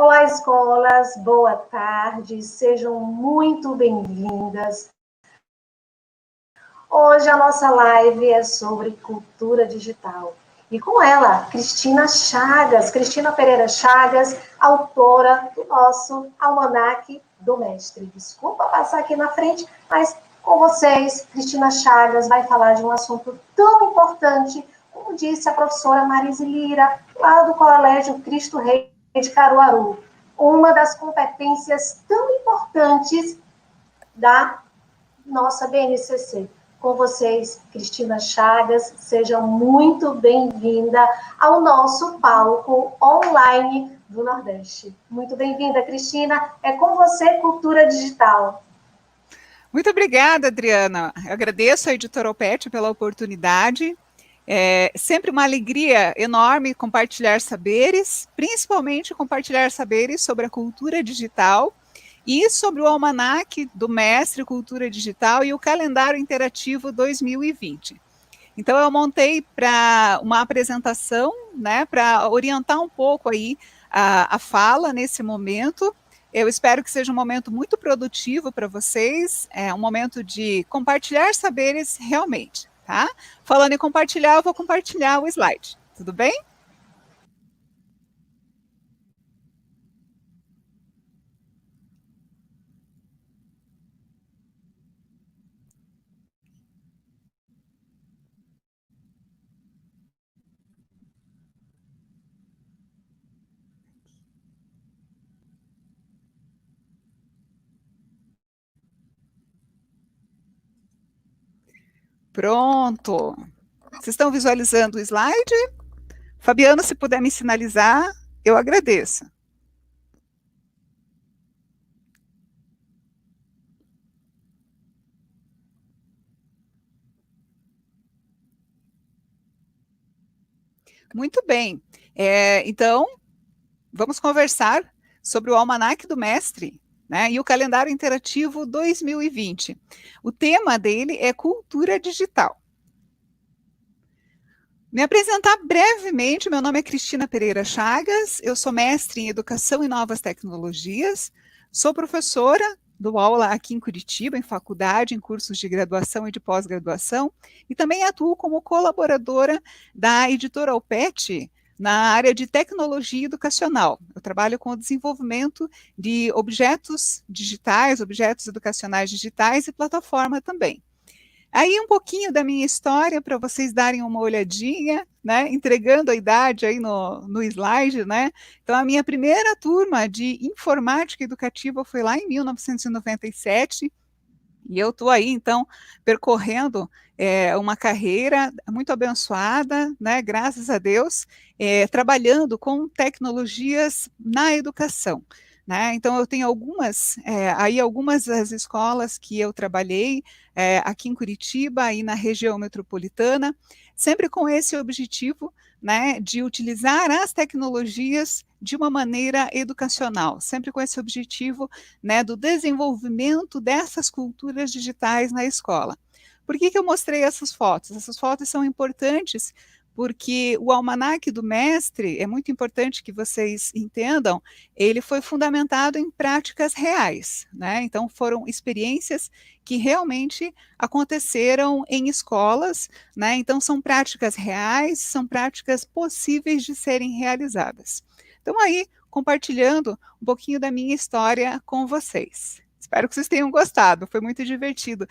Olá, escolas, boa tarde, sejam muito bem-vindas. Hoje a nossa live é sobre cultura digital. E com ela, Cristina Pereira Chagas, autora do nosso Almanaque do Mestre. Desculpa passar aqui na frente, mas com vocês, Cristina Chagas vai falar de um assunto tão importante, como disse a professora Marise Lira, lá do Colégio Cristo Rei de Caruaru. Uma das competências tão importantes da nossa BNCC. Com vocês, Cristina Chagas, seja muito bem-vinda ao nosso palco online do Nordeste. Muito bem-vinda, Cristina. É com você, Cultura Digital. Muito obrigada, Adriana. Eu agradeço a editora Opete pela oportunidade. É sempre uma alegria enorme compartilhar saberes, principalmente compartilhar saberes sobre a cultura digital e sobre o Almanaque do Mestre Cultura Digital e o Calendário Interativo 2020. Então, eu montei para uma apresentação, né, para orientar um pouco aí a fala nesse momento. Eu espero que seja um momento muito produtivo para vocês, um momento de compartilhar saberes realmente, tá? Falando em compartilhar, eu vou compartilhar o slide, tudo bem? Pronto. Vocês estão visualizando o slide? Fabiano, se puder me sinalizar, eu agradeço. Muito bem. Então, vamos conversar sobre o Almanaque do Mestre, né, e o Calendário Interativo 2020. O tema dele é cultura digital. Me apresentar brevemente, meu nome é Cristina Pereira Chagas, eu sou mestre em Educação e Novas Tecnologias, sou professora, dou aula aqui em Curitiba, em faculdade, em cursos de graduação e de pós-graduação, e também atuo como colaboradora da editora Opete, na área de tecnologia educacional. Eu trabalho com o desenvolvimento de objetos digitais, objetos educacionais digitais e plataforma também. Aí um pouquinho da minha história para vocês darem uma olhadinha, né? Entregando a idade aí no slide, né? Então, a minha primeira turma de informática educativa foi lá em 1997, e eu estou aí, então, percorrendo uma carreira muito abençoada, né? Graças a Deus, trabalhando com tecnologias na educação. Né? Então, eu tenho algumas das escolas que eu trabalhei aqui em Curitiba e na região metropolitana, sempre com esse objetivo, né, de utilizar as tecnologias de uma maneira educacional, sempre com esse objetivo, né, do desenvolvimento dessas culturas digitais na escola. Por que eu mostrei essas fotos? Essas fotos são importantes porque o Almanaque do Mestre, é muito importante que vocês entendam, ele foi fundamentado em práticas reais, né? Então, foram experiências que realmente aconteceram em escolas, né? Então, são práticas reais, são práticas possíveis de serem realizadas. Então, aí, compartilhando um pouquinho da minha história com vocês. Espero que vocês tenham gostado, foi muito divertido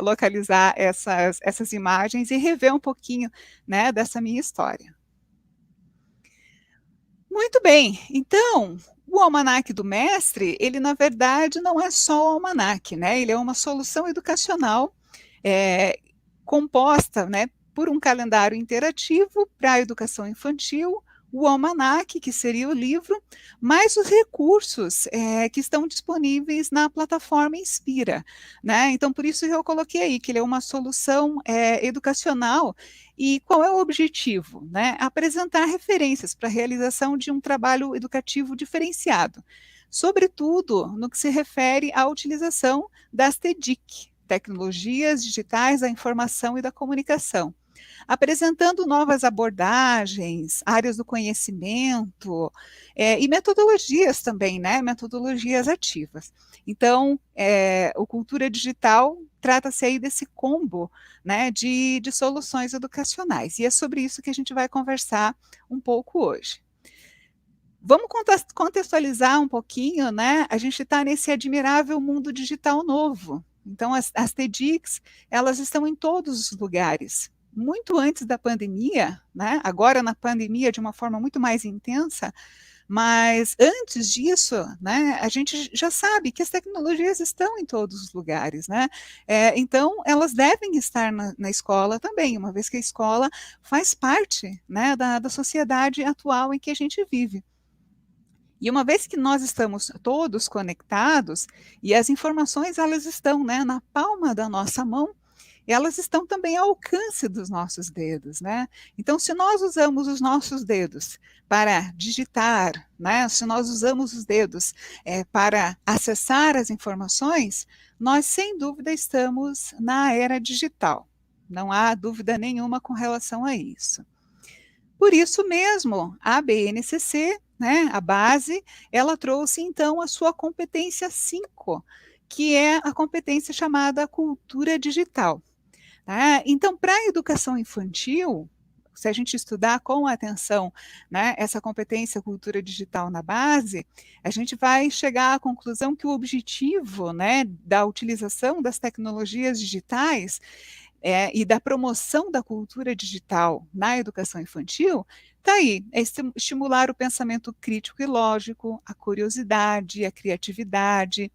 localizar essas imagens e rever um pouquinho, né, dessa minha história. Muito bem, então, o Almanaque do Mestre, ele na verdade não é só o almanaque, né? Ele é uma solução educacional composta, né, por um calendário interativo para a educação infantil, o almanaque, que seria o livro, mais os recursos que estão disponíveis na plataforma Inspira. Né? Então, por isso eu coloquei aí que ele é uma solução educacional. E qual é o objetivo? Né? Apresentar referências para a realização de um trabalho educativo diferenciado, sobretudo no que se refere à utilização das TDIC, Tecnologias Digitais da Informação e da Comunicação. apresentando novas abordagens, áreas do conhecimento, e metodologias também, né? Metodologias ativas. Então, o Cultura Digital trata-se aí desse combo, né, de soluções educacionais. E é sobre isso que a gente vai conversar um pouco hoje. Vamos contextualizar um pouquinho, né? A gente está nesse admirável mundo digital novo. Então, as TEDx, elas estão em todos os lugares. Muito antes da pandemia, né? Agora na pandemia de uma forma muito mais intensa, mas antes disso, né, a gente já sabe que as tecnologias estão em todos os lugares, né? Então, elas devem estar na escola também, uma vez que a escola faz parte, né, da sociedade atual em que a gente vive. E uma vez que nós estamos todos conectados, e as informações elas estão, né, na palma da nossa mão, elas estão também ao alcance dos nossos dedos, né? Então, se nós usamos os nossos dedos para digitar, né, se nós usamos os dedos para acessar as informações, nós, sem dúvida, estamos na era digital. Não há dúvida nenhuma com relação a isso. Por isso mesmo, a BNCC, né, a base, ela trouxe então a sua competência 5, que é a competência chamada cultura digital. Tá? Então, para a educação infantil, se a gente estudar com atenção, né, essa competência cultura digital na base, a gente vai chegar à conclusão que o objetivo, né, da utilização das tecnologias digitais e da promoção da cultura digital na educação infantil, está aí, é estimular o pensamento crítico e lógico, a curiosidade, a criatividade,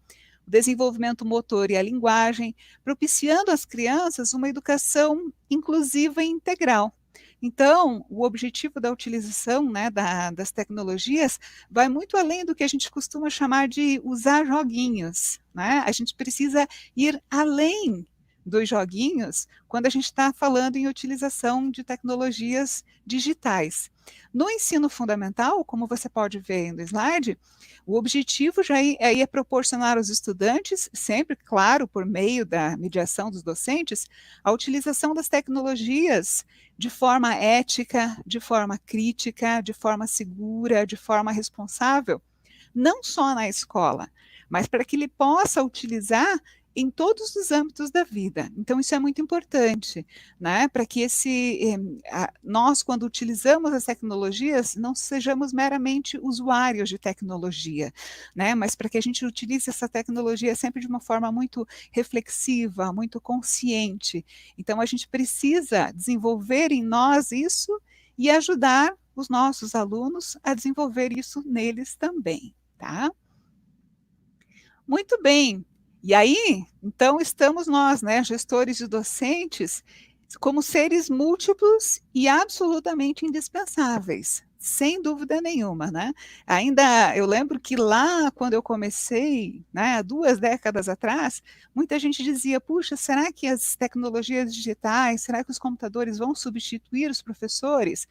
o desenvolvimento motor e a linguagem, propiciando às crianças uma educação inclusiva e integral. Então, o objetivo da utilização, né, das tecnologias vai muito além do que a gente costuma chamar de usar joguinhos, né? A gente precisa ir além dos joguinhos quando a gente está falando em utilização de tecnologias digitais. No ensino fundamental, como você pode ver no slide, o objetivo já é proporcionar aos estudantes, sempre, claro, por meio da mediação dos docentes, a utilização das tecnologias de forma ética, de forma crítica, de forma segura, de forma responsável, não só na escola, mas para que ele possa utilizar em todos os âmbitos da vida. Então, isso é muito importante, né? Para que nós, quando utilizamos as tecnologias, não sejamos meramente usuários de tecnologia, né? Mas para que a gente utilize essa tecnologia sempre de uma forma muito reflexiva, muito consciente. Então, a gente precisa desenvolver em nós isso e ajudar os nossos alunos a desenvolver isso neles também, tá? Muito bem. E aí, então, estamos nós, né, gestores e docentes, como seres múltiplos e absolutamente indispensáveis, sem dúvida nenhuma, né? Ainda eu lembro que lá, quando eu comecei, né, 2 décadas atrás, muita gente dizia, puxa, será que as tecnologias digitais, será que os computadores vão substituir os professores?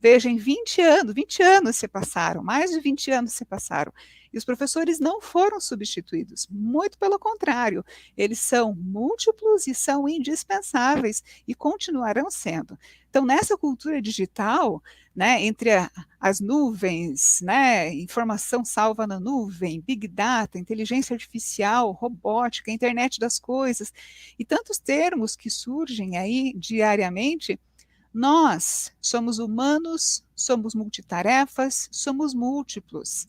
Veja, em 20 anos se passaram, mais de 20 anos se passaram, e os professores não foram substituídos, muito pelo contrário, eles são múltiplos e são indispensáveis e continuarão sendo. Então, nessa cultura digital, né, entre as nuvens, né, informação salva na nuvem, Big Data, inteligência artificial, robótica, internet das coisas, e tantos termos que surgem aí diariamente, nós somos humanos, somos multitarefas, somos múltiplos.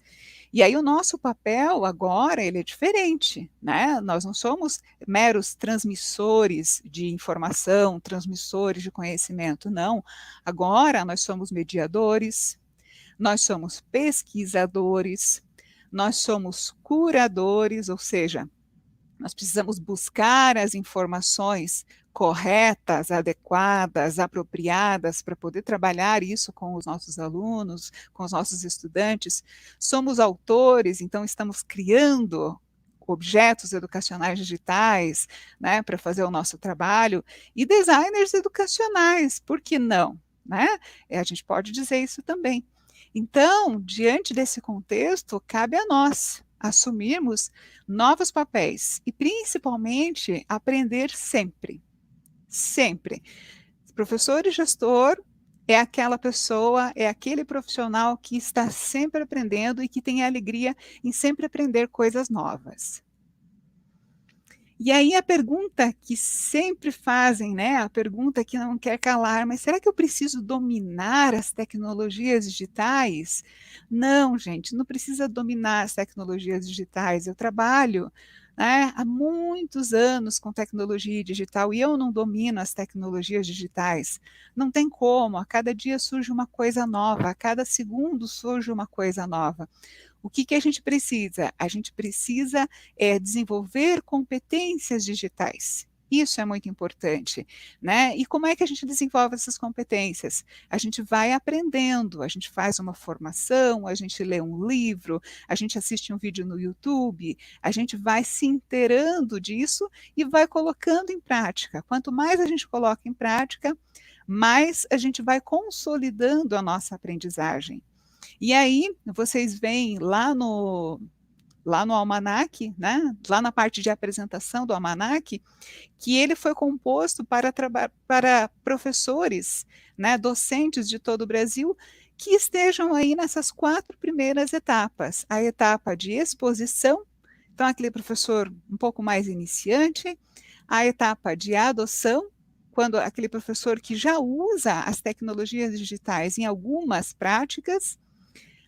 E aí o nosso papel agora, ele é diferente, né? Nós não somos meros transmissores de informação, transmissores de conhecimento, não. Agora nós somos mediadores, nós somos pesquisadores, nós somos curadores, ou seja, nós precisamos buscar as informações corretas, adequadas, apropriadas para poder trabalhar isso com os nossos alunos, com os nossos estudantes. Somos autores, então estamos criando objetos educacionais digitais, né, para fazer o nosso trabalho, e designers educacionais, por que não? Né? A gente pode dizer isso também. Então, diante desse contexto, cabe a nós assumirmos novos papéis e, principalmente, aprender sempre. Sempre. Professor e gestor é aquela pessoa, é aquele profissional que está sempre aprendendo e que tem alegria em sempre aprender coisas novas. E aí a pergunta que sempre fazem, né? A pergunta que não quer calar, mas será que eu preciso dominar as tecnologias digitais? Não, gente, não precisa dominar as tecnologias digitais. Eu trabalho, né, há muitos anos com tecnologia digital e eu não domino as tecnologias digitais. Não tem como, a cada dia surge uma coisa nova, a cada segundo surge uma coisa nova. O que, que a gente precisa? A gente precisa desenvolver competências digitais. Isso é muito importante, né? E como é que a gente desenvolve essas competências? A gente vai aprendendo, a gente faz uma formação, a gente lê um livro, a gente assiste um vídeo no YouTube, a gente vai se inteirando disso e vai colocando em prática. Quanto mais a gente coloca em prática, mais a gente vai consolidando a nossa aprendizagem. E aí, vocês veem lá no almanaque, né, lá na parte de apresentação do almanaque, que ele foi composto para professores, né, docentes de todo o Brasil, que estejam aí nessas 4 primeiras etapas. A etapa de exposição, então aquele professor um pouco mais iniciante, a etapa de adoção, quando aquele professor que já usa as tecnologias digitais em algumas práticas,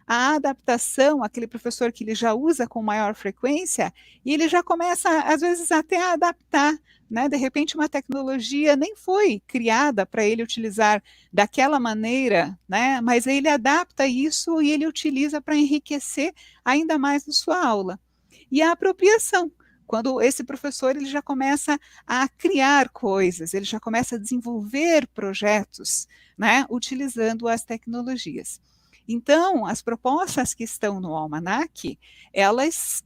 a adaptação, aquele professor que ele já usa com maior frequência, e ele já começa, às vezes, até a adaptar, né? De repente, uma tecnologia nem foi criada para ele utilizar daquela maneira, né? Mas ele adapta isso e ele utiliza para enriquecer ainda mais a sua aula. E a apropriação, quando esse professor ele já começa a criar coisas, ele já começa a desenvolver projetos, né? Utilizando as tecnologias. Então, as propostas que estão no almanaque, elas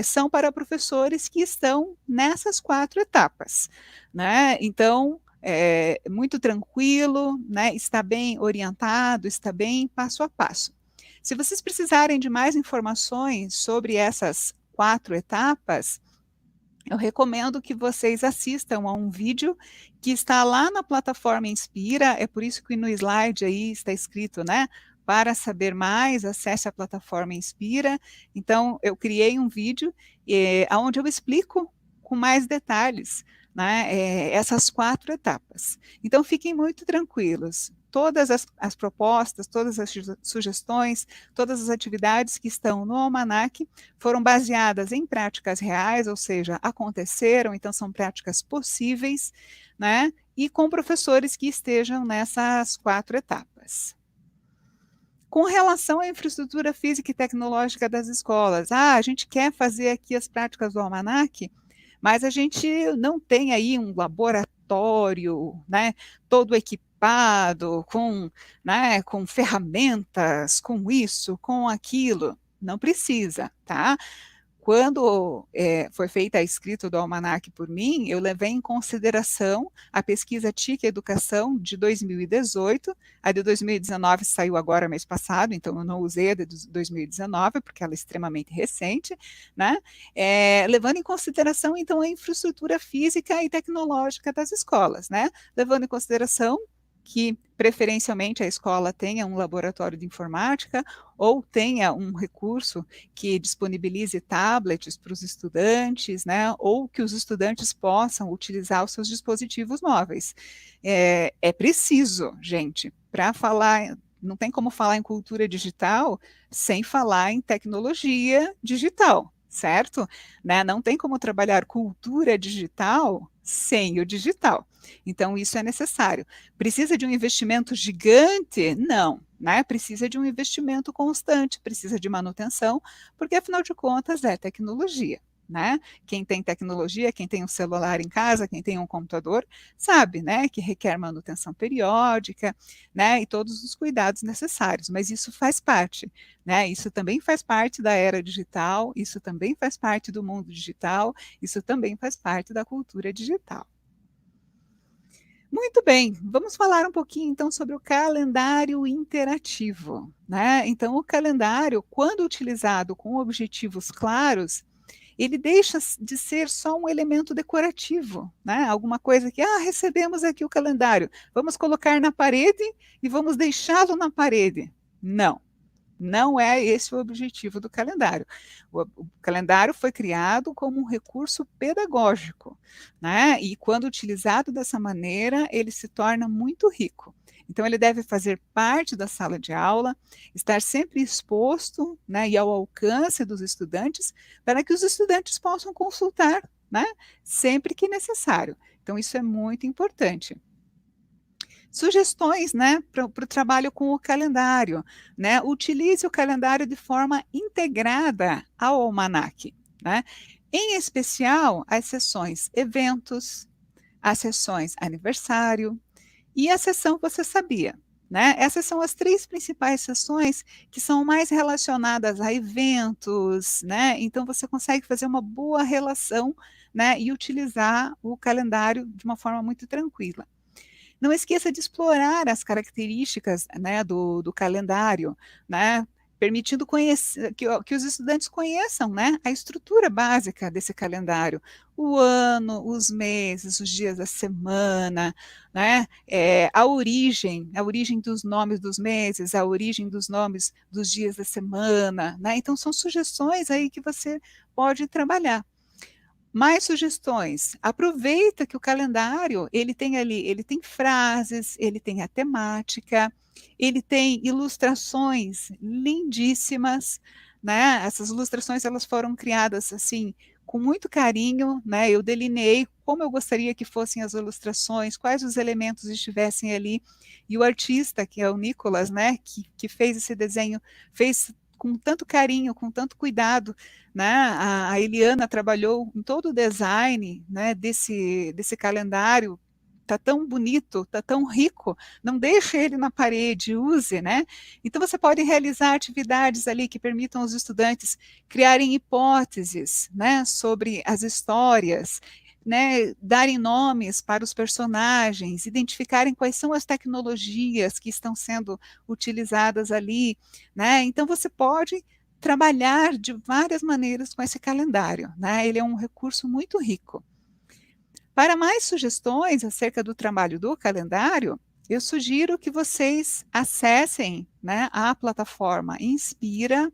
são para professores que estão nessas 4 etapas, né? Então, é muito tranquilo, né? Está bem orientado, está bem passo a passo. Se vocês precisarem de mais informações sobre essas 4 etapas, eu recomendo que vocês assistam a um vídeo que está lá na plataforma Inspira, é por isso que no slide aí está escrito, né? Para saber mais, acesse a plataforma Inspira. Então, eu criei um vídeo onde eu explico com mais detalhes, né, essas 4 etapas. Então, fiquem muito tranquilos. Todas as propostas, todas as sugestões, todas as atividades que estão no almanaque foram baseadas em práticas reais, ou seja, aconteceram, então são práticas possíveis, né? E com professores que estejam nessas 4 etapas. Com relação à infraestrutura física e tecnológica das escolas, a gente quer fazer aqui as práticas do almanaque, mas a gente não tem aí um laboratório, né, todo equipado, né, com ferramentas, com isso, com aquilo. Não precisa, tá? Quando foi feita a escrita do almanaque por mim, eu levei em consideração a pesquisa TIC Educação de 2018, a de 2019 saiu agora mês passado, então eu não usei a de 2019, porque ela é extremamente recente, né? Levando em consideração, então, a infraestrutura física e tecnológica das escolas, né? Levando em consideração que preferencialmente a escola tenha um laboratório de informática ou tenha um recurso que disponibilize tablets para os estudantes, né, ou que os estudantes possam utilizar os seus dispositivos móveis. É preciso, gente, para falar, não tem como falar em cultura digital sem falar em tecnologia digital, certo? Né? Não tem como trabalhar cultura digital sem o digital. Então, isso é necessário. Precisa de um investimento gigante? Não, né? Precisa de um investimento constante, precisa de manutenção, porque afinal de contas é tecnologia, né? Quem tem tecnologia, quem tem um celular em casa, quem tem um computador, sabe, né, que requer manutenção periódica, né, e todos os cuidados necessários, mas isso faz parte, né? Isso também faz parte da era digital, isso também faz parte do mundo digital, isso também faz parte da cultura digital. Muito bem, vamos falar um pouquinho então sobre o calendário interativo, né? Então, o calendário, quando utilizado com objetivos claros, ele deixa de ser só um elemento decorativo, né? Alguma coisa que, recebemos aqui o calendário, vamos colocar na parede e vamos deixá-lo na parede. Não. Não é esse o objetivo do calendário. O calendário foi criado como um recurso pedagógico, né? E quando utilizado dessa maneira, ele se torna muito rico. Então, ele deve fazer parte da sala de aula, estar sempre exposto, né, e ao alcance dos estudantes, para que os estudantes possam consultar, né, sempre que necessário. Então, isso é muito importante. Sugestões, né, para o trabalho com o calendário, né? Utilize o calendário de forma integrada ao almanaque, né? Em especial, as sessões eventos, as sessões aniversário e a sessão Você Sabia, né? Essas são as 3 principais sessões que são mais relacionadas a eventos, né? Então você consegue fazer uma boa relação, né, e utilizar o calendário de uma forma muito tranquila. Não esqueça de explorar as características, né, do calendário, né, permitindo que os estudantes conheçam, né, a estrutura básica desse calendário, o ano, os meses, os dias da semana, né, a origem dos nomes dos meses, a origem dos nomes dos dias da semana, né, então são sugestões aí que você pode trabalhar. Mais sugestões. Aproveita que o calendário, ele tem frases, ele tem a temática, ele tem ilustrações lindíssimas, né? Essas ilustrações elas foram criadas assim com muito carinho, né? Eu delineei como eu gostaria que fossem as ilustrações, quais os elementos estivessem ali. E o artista, que é o Nicolas, né, que fez esse desenho, fez com tanto carinho, com tanto cuidado, né? A Eliana trabalhou em todo o design, né, desse calendário. Tá tão bonito, tá tão rico, não deixe ele na parede, use, né? Então você pode realizar atividades ali que permitam aos estudantes criarem hipóteses, né, sobre as histórias, né, darem nomes para os personagens, identificarem quais são as tecnologias que estão sendo utilizadas ali, né? Então você pode trabalhar de várias maneiras com esse calendário, né? Ele é um recurso muito rico. Para mais sugestões acerca do trabalho do calendário, eu sugiro que vocês acessem, né, a plataforma Inspira.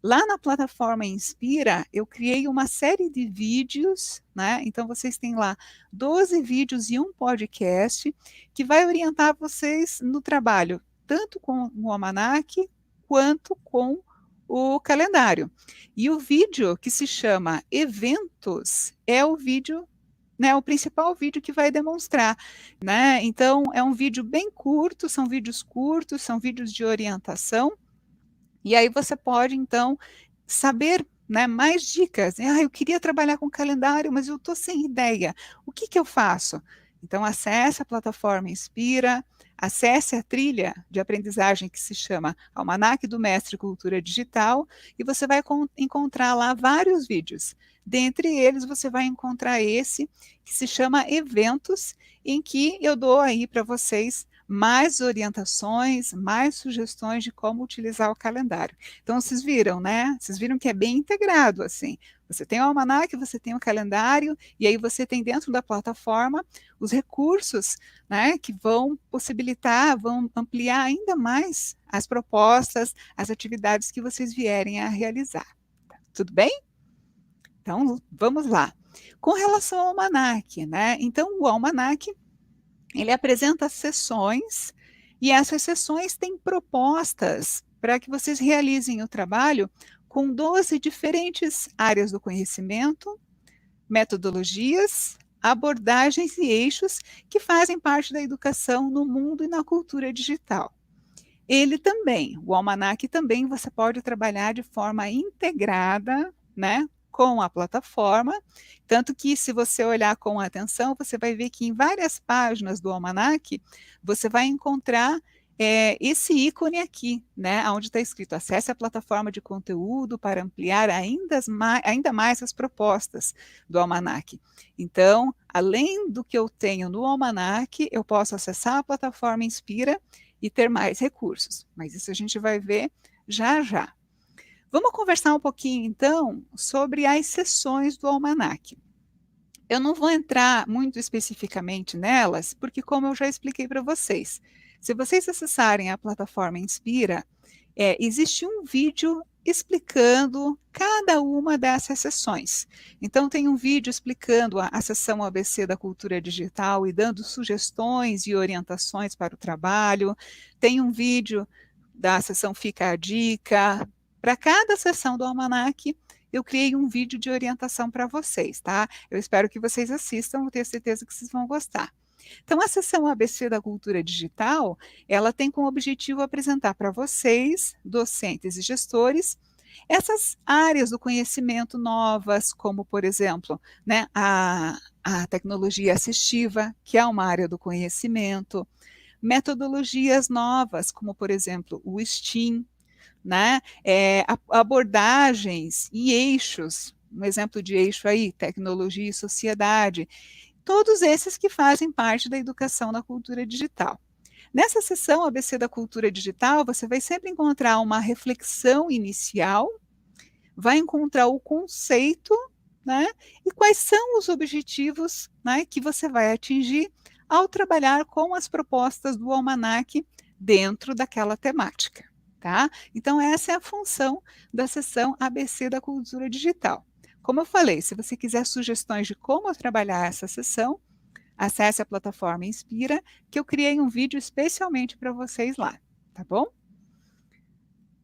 Lá na plataforma Inspira, eu criei uma série de vídeos, né? Então vocês têm lá 12 vídeos e um podcast que vai orientar vocês no trabalho, tanto com o almanaque quanto com o calendário. E o vídeo que se chama Eventos é o vídeo, né, o principal vídeo que vai demonstrar, né? Então é um vídeo bem curto, são vídeos curtos, são vídeos de orientação. E aí você pode, então, saber, né, mais dicas. Eu queria trabalhar com calendário, mas eu estou sem ideia. O que eu faço? Então, acesse a plataforma Inspira, acesse a trilha de aprendizagem que se chama Almanaque do Mestre Cultura Digital, e você vai encontrar lá vários vídeos. Dentre eles, você vai encontrar esse que se chama Eventos, em que eu dou aí para vocês mais orientações, mais sugestões de como utilizar o calendário. Então, vocês viram, né? Vocês viram que é bem integrado, assim. Você tem o almanaque, você tem o calendário, e aí você tem dentro da plataforma os recursos, né, que vão possibilitar, vão ampliar ainda mais as propostas, as atividades que vocês vierem a realizar. Tudo bem? Então, vamos lá. Com relação ao almanaque, né? Então, o almanaque ele apresenta sessões e essas sessões têm propostas para que vocês realizem o trabalho com 12 diferentes áreas do conhecimento, metodologias, abordagens e eixos que fazem parte da educação no mundo e na cultura digital. Ele também, o almanaque também você pode trabalhar de forma integrada, né, com a plataforma, tanto que se você olhar com atenção, você vai ver que em várias páginas do almanaque, você vai encontrar esse ícone aqui, né, onde está escrito acesse a plataforma de conteúdo para ampliar ainda mais as propostas do almanaque. Então, além do que eu tenho no almanaque, eu posso acessar a plataforma Inspira e ter mais recursos, mas isso a gente vai ver já já. Vamos conversar um pouquinho, então, sobre as seções do almanaque. Eu não vou entrar muito especificamente nelas, porque como eu já expliquei para vocês, se vocês acessarem a plataforma Inspira, existe um vídeo explicando cada uma dessas sessões. Então, tem um vídeo explicando a seção ABC da cultura digital e dando sugestões e orientações para o trabalho. Tem um vídeo da seção Fica a Dica. Para cada seção do Almanac, eu criei um vídeo de orientação para vocês, tá? Eu espero que vocês assistam, eu tenho certeza que vocês vão gostar. Então, a seção ABC da cultura digital, ela tem como objetivo apresentar para vocês, docentes e gestores, essas áreas do conhecimento novas, como, por exemplo, né, a tecnologia assistiva, que é uma área do conhecimento, metodologias novas, como, por exemplo, o STEAM, né, abordagens e eixos, um exemplo de eixo aí, tecnologia e sociedade, todos esses que fazem parte da educação da cultura digital. Nessa sessão ABC da cultura digital, você vai sempre encontrar uma reflexão inicial, vai encontrar o conceito, né, e quais são os objetivos, né, que você vai atingir ao trabalhar com as propostas do almanac dentro daquela temática. Tá? Então, essa é a função da sessão ABC da cultura digital. Como eu falei, se você quiser sugestões de como trabalhar essa sessão, acesse a plataforma Inspira, que eu criei um vídeo especialmente para vocês lá, tá bom?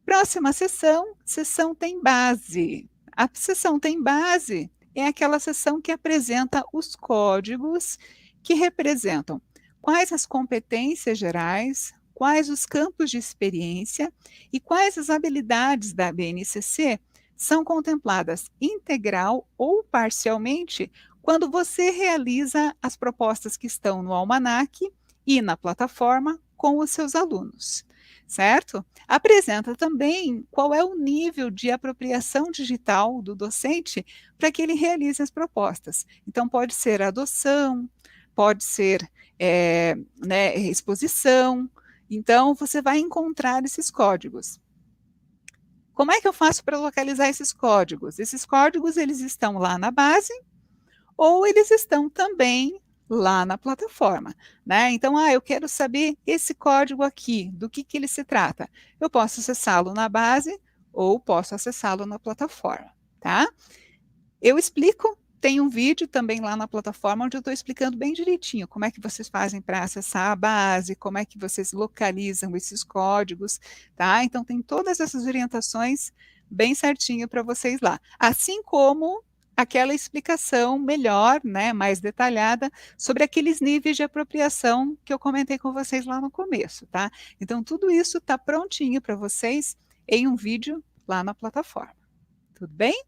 Próxima sessão, sessão tem base. A sessão tem base é aquela sessão que apresenta os códigos que representam quais as competências gerais, quais os campos de experiência e quais as habilidades da BNCC são contempladas integral ou parcialmente quando você realiza as propostas que estão no almanac e na plataforma com os seus alunos, certo? Apresenta também qual é o nível de apropriação digital do docente para que ele realize as propostas. Então, pode ser adoção, pode ser né, exposição. Então, você vai encontrar esses códigos. Como é que eu faço para localizar esses códigos? Esses códigos, eles estão lá na base ou eles estão também lá na plataforma, né? Então, eu quero saber esse código aqui, do que ele se trata. Eu posso acessá-lo na base ou posso acessá-lo na plataforma, tá? Eu explico, tem um vídeo também lá na plataforma onde eu estou explicando bem direitinho como é que vocês fazem para acessar a base, como é que vocês localizam esses códigos, tá? Então, tem todas essas orientações bem certinho para vocês lá. Assim como aquela explicação melhor, né, mais detalhada, sobre aqueles níveis de apropriação que eu comentei com vocês lá no começo, tá? Então, tudo isso está prontinho para vocês em um vídeo lá na plataforma. Tudo bem?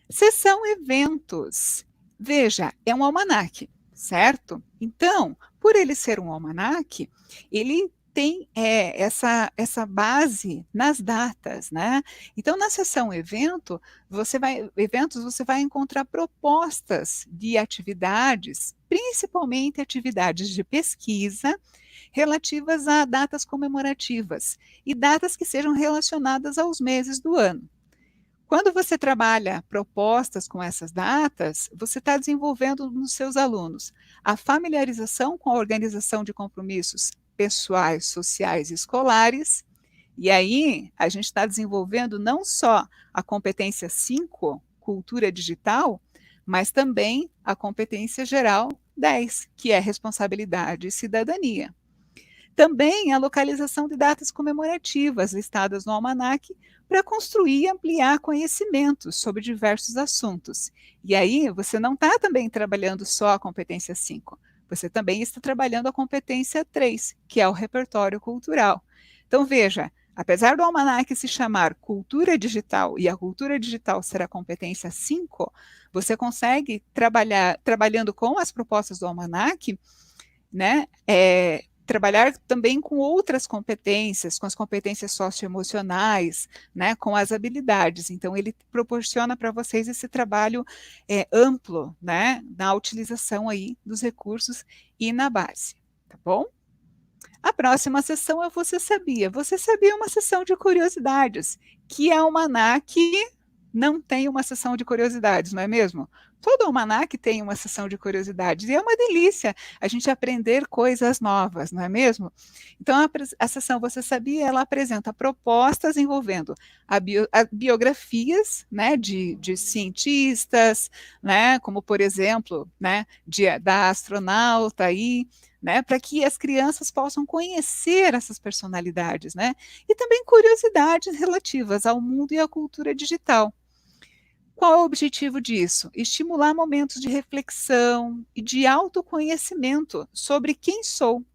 Seção eventos. Veja, é um almanaque, certo? Então, por ele ser um almanaque, ele tem essa base nas datas, né? Então, na seção eventos, você vai encontrar propostas de atividades, principalmente atividades de pesquisa, relativas a datas comemorativas e datas que sejam relacionadas aos meses do ano. Quando você trabalha propostas com essas datas, você está desenvolvendo nos seus alunos a familiarização com a organização de compromissos pessoais, sociais e escolares. E aí, a gente está desenvolvendo não só a competência 5, cultura digital, mas também a competência geral 10, que é responsabilidade e cidadania. Também a localização de datas comemorativas listadas no almanac para construir e ampliar conhecimentos sobre diversos assuntos. E aí você não está também trabalhando só a competência 5, você também está trabalhando a competência 3, que é o repertório cultural. Então veja, apesar do almanac se chamar cultura digital e a cultura digital ser a competência 5, você consegue trabalhando com as propostas do almanac, né, trabalhar também com outras competências, com as competências socioemocionais, né, com as habilidades. Então, ele proporciona para vocês esse trabalho amplo, né, na utilização aí dos recursos e na base, tá bom? A próxima sessão é Você Sabia? Você Sabia é uma sessão de curiosidades, que almanaque não tem uma sessão de curiosidades, não é mesmo? Todo almanaque tem uma sessão de curiosidades, e é uma delícia a gente aprender coisas novas, não é mesmo? Então, a sessão Você Sabia, ela apresenta propostas envolvendo a biografias, né, de cientistas, né, como, por exemplo, né, da astronauta aí, né, para que as crianças possam conhecer essas personalidades, né, e também curiosidades relativas ao mundo e à cultura digital. Qual é o objetivo disso? Estimular momentos de reflexão e de autoconhecimento sobre quem sou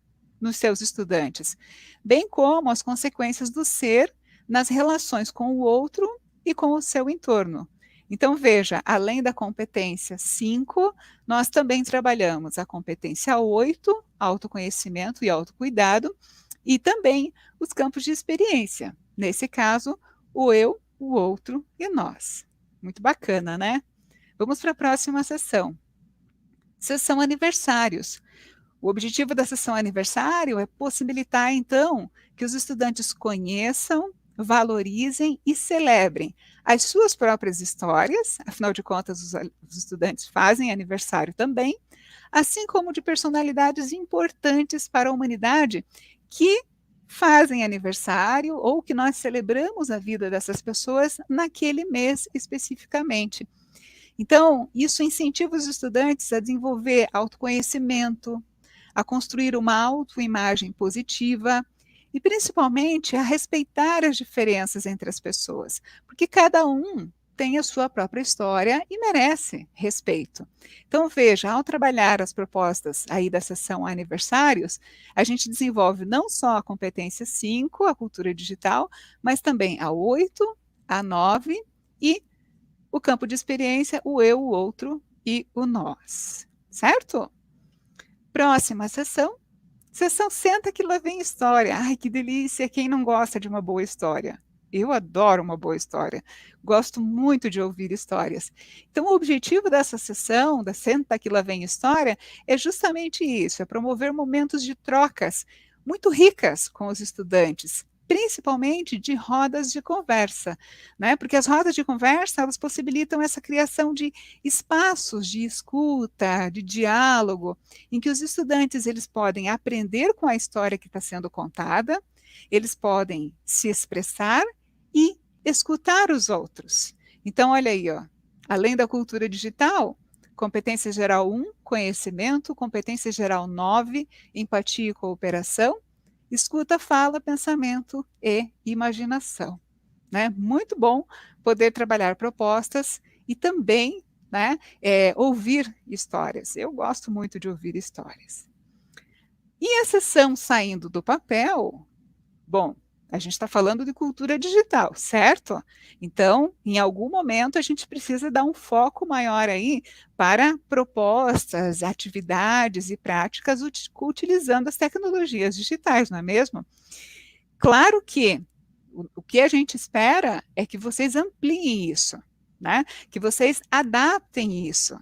nos seus estudantes, bem como as consequências do ser nas relações com o outro e com o seu entorno. Então, veja, além da competência 5, nós também trabalhamos a competência 8, autoconhecimento e autocuidado, e também os campos de experiência. Nesse caso, o eu, o outro e nós. Muito bacana, né? Vamos para a próxima sessão. Sessão aniversários. O objetivo da sessão aniversário é possibilitar, então, que os estudantes conheçam, valorizem e celebrem as suas próprias histórias, afinal de contas, os estudantes fazem aniversário também, assim como de personalidades importantes para a humanidade que fazem aniversário ou que nós celebramos a vida dessas pessoas naquele mês especificamente. Então, isso incentiva os estudantes a desenvolver autoconhecimento, a construir uma autoimagem positiva e, principalmente, a respeitar as diferenças entre as pessoas, porque cada um tem a sua própria história e merece respeito. Então, veja, ao trabalhar as propostas aí da sessão aniversários, a gente desenvolve não só a competência 5, a cultura digital, mas também a 8, a 9 e o campo de experiência, o eu, o outro e o nós. Certo? Próxima sessão. Sessão Senta que lá vem história. Ai, que delícia! Quem não gosta de uma boa história? Eu adoro uma boa história. Gosto muito de ouvir histórias. Então, o objetivo dessa sessão, da Senta que lá vem história, é justamente isso: é promover momentos de trocas muito ricas com os estudantes, principalmente de rodas de conversa, né? Porque as rodas de conversa, elas possibilitam essa criação de espaços de escuta, de diálogo, em que os estudantes eles podem aprender com a história que está sendo contada, eles podem se expressar e escutar os outros. Então, olha aí, ó, além da cultura digital, competência geral 1, conhecimento, competência geral 9, empatia e cooperação, escuta, fala, pensamento e imaginação. Né? Muito bom poder trabalhar propostas e também, né, ouvir histórias. Eu gosto muito de ouvir histórias. E a sessão saindo do papel, bom, a gente está falando de cultura digital, certo? Então, em algum momento, a gente precisa dar um foco maior aí para propostas, atividades e práticas utilizando as tecnologias digitais, não é mesmo? Claro que o que a gente espera é que vocês ampliem isso, né? Que vocês adaptem isso.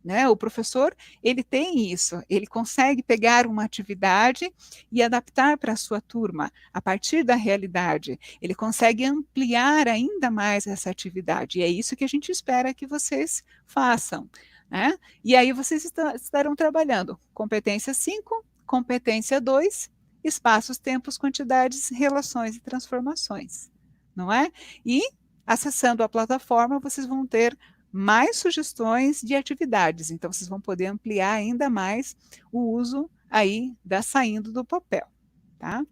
Né? O professor, ele tem isso, ele consegue pegar uma atividade e adaptar para a sua turma, a partir da realidade. Ele consegue ampliar ainda mais essa atividade, e é isso que a gente espera que vocês façam. Né? E aí vocês estarão trabalhando competência 5, competência 2, espaços, tempos, quantidades, relações e transformações, não é? E, acessando a plataforma, vocês vão ter mais sugestões de atividades, então vocês vão poder ampliar ainda mais o uso aí da saindo do papel, tá?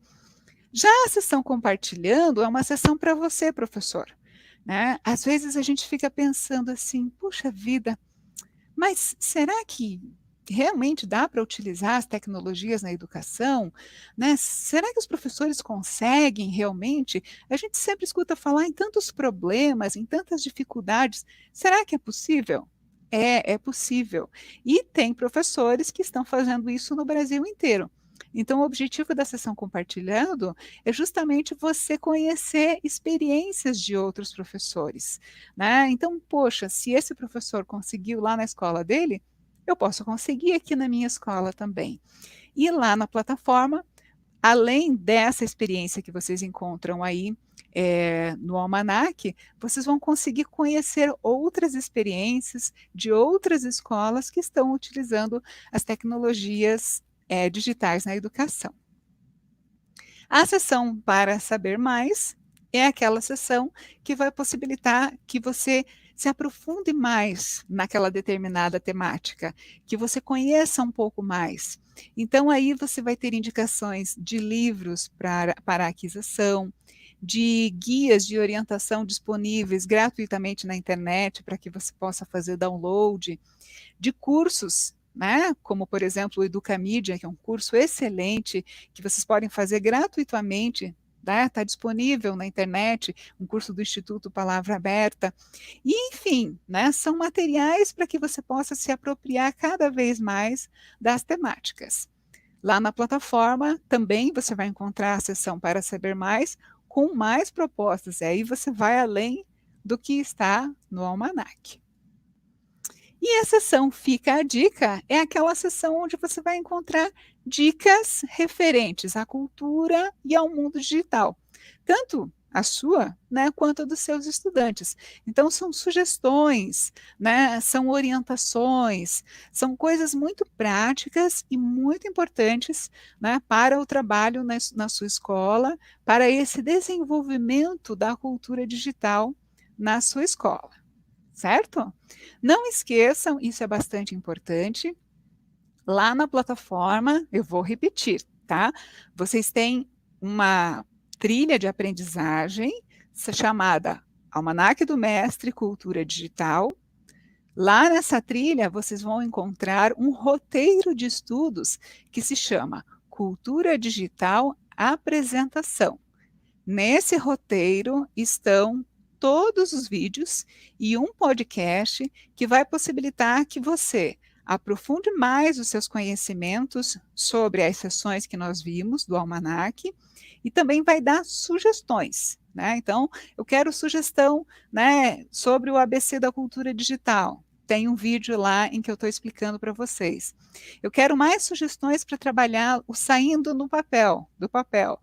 Já a sessão compartilhando é uma sessão para você, professor, né? Às vezes a gente fica pensando assim, puxa vida, mas será que realmente dá para utilizar as tecnologias na educação? Né? Será que os professores conseguem realmente? A gente sempre escuta falar em tantos problemas, em tantas dificuldades. Será que é possível? É possível. E tem professores que estão fazendo isso no Brasil inteiro. Então, o objetivo da sessão compartilhando é justamente você conhecer experiências de outros professores. Né? Então, poxa, se esse professor conseguiu lá na escola dele, eu posso conseguir aqui na minha escola também. E lá na plataforma, além dessa experiência que vocês encontram aí no Almanac, vocês vão conseguir conhecer outras experiências de outras escolas que estão utilizando as tecnologias digitais na educação. A seção para saber mais é aquela seção que vai possibilitar que você se aprofunde mais naquela determinada temática, que você conheça um pouco mais. Então, aí você vai ter indicações de livros para aquisição, de guias de orientação disponíveis gratuitamente na internet para que você possa fazer download, de cursos, né, como por exemplo o Educamídia, que é um curso excelente que vocês podem fazer gratuitamente, está disponível na internet, um curso do Instituto Palavra Aberta, e enfim, né, são materiais para que você possa se apropriar cada vez mais das temáticas. Lá na plataforma também você vai encontrar a seção para saber mais, com mais propostas, e aí você vai além do que está no Almanac. E a seção Fica a Dica é aquela seção onde você vai encontrar dicas referentes à cultura e ao mundo digital, tanto a sua, né, quanto a dos seus estudantes. Então, são sugestões, né, são orientações, são coisas muito práticas e muito importantes, né, para o trabalho na sua escola, para esse desenvolvimento da cultura digital na sua escola. Certo? Não esqueçam, isso é bastante importante, lá na plataforma, eu vou repetir, tá? Vocês têm uma trilha de aprendizagem chamada Almanac do Mestre Cultura Digital. Lá nessa trilha, vocês vão encontrar um roteiro de estudos que se chama Cultura Digital Apresentação. Nesse roteiro estão todos os vídeos e um podcast que vai possibilitar que você aprofunde mais os seus conhecimentos sobre as sessões que nós vimos do Almanac e também vai dar sugestões, né? Então, eu quero sugestão, né, sobre o ABC da cultura digital. Tem um vídeo lá em que eu estou explicando para vocês. Eu quero mais sugestões para trabalhar o saindo do papel.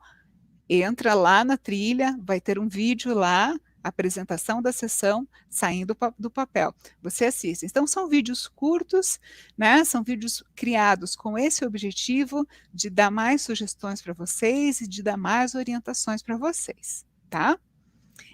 Entra lá na trilha, vai ter um vídeo lá, apresentação da sessão, saindo do papel. Você assiste. Então, são vídeos curtos, né? São vídeos criados com esse objetivo de dar mais sugestões para vocês e de dar mais orientações para vocês, tá?